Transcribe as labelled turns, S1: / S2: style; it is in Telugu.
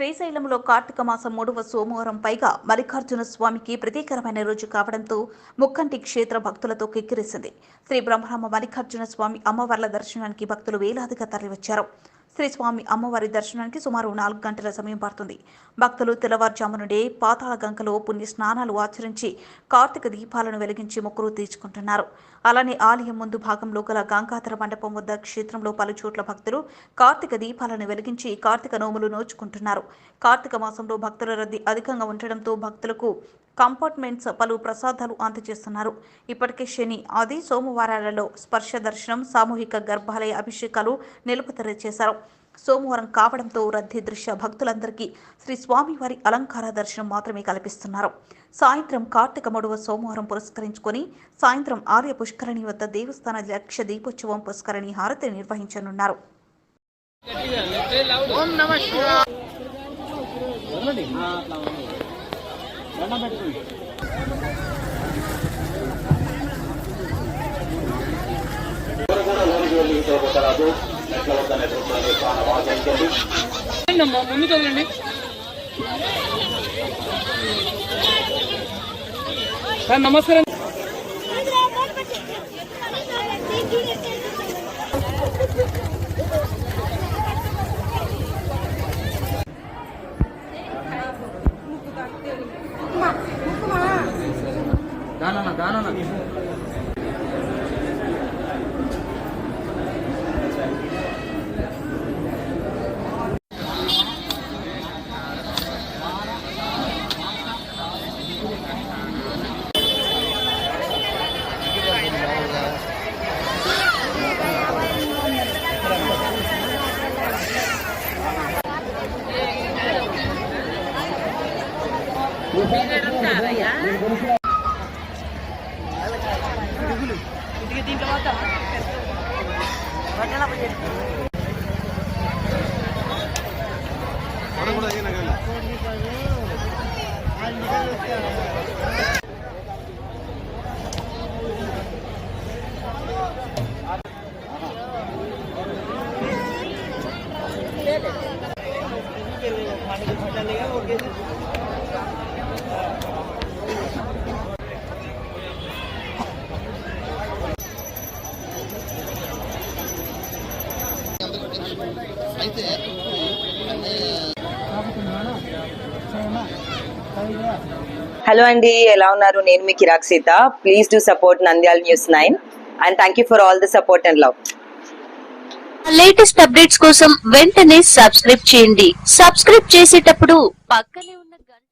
S1: శ్రీశైలంలో కార్తీక మాసం 3వ సోమవారం పైగా మల్లికార్జున స్వామికి ప్రతీకరమైన రోజు కావడంతో ముక్కంటి క్షేత్ర భక్తులతో కిక్కిరిసింది. శ్రీ బ్రహ్మరామ మల్లికార్జున స్వామి అమ్మవార్ల దర్శనానికి భక్తులు వేలాదిగా తరలివచ్చారు. శ్రీ స్వామి అమ్మవారి దర్శనానికి సుమారు 4 గంటల సమయం పడుతుంది. భక్తులు తెల్లవారుజాము నుండే పాతాళ గంగలో పుణ్య స్నానాలు ఆచరించి కార్తీక దీపాలను వెలిగించి మొక్కులు తీర్చుకుంటున్నారు. అలానే ఆలయం ముందు భాగంలో గల గంగాధర మండపం వద్ద క్షేత్రంలో పలుచోట్ల భక్తులు కార్తీక దీపాలను వెలిగించి కార్తీక నోములు నోచుకుంటున్నారు. కార్తీక మాసంలో భక్తుల రద్దీ అధికంగా ఉండడంతో భక్తులకు కంపార్ట్మెంట్స్ పలు ప్రసాదాలు అందజేస్తున్నారు. ఇప్పటికే శని, ఆది, సోమవారాలలో స్పర్శ దర్శనం, సామూహిక గర్భాలయ అభిషేకాలు నిలుపుదల చేశారు. సోమవారం కావడంతో రద్దీ దృష్ట్యా భక్తులందరికీ శ్రీ స్వామివారి అలంకార దర్శనం మాత్రమే కల్పిస్తున్నారు. సాయంత్రం కార్తీక 3వ సోమవారం పురస్కరించుకొని సాయంత్రం ఆలయ పుష్కరిణి వద్ద దేవస్థాన లక్ష దీపోత్సవం పుష్కరిణి హారతి నిర్వహించనున్నారు.
S2: నమస్కారం. దానా
S3: హలో అండి, ఎలా ఉన్నారు? నేను మీ కిరాక్ Sita. Please do support Nandyal news 9 and thank you for all the support and love.
S4: Latest updates కోసం వెంటనే సబ్స్క్రైబ్ చేయండి. సబ్స్క్రైబ్ చేసేటప్పుడు పక్కనే ఉన్న గంట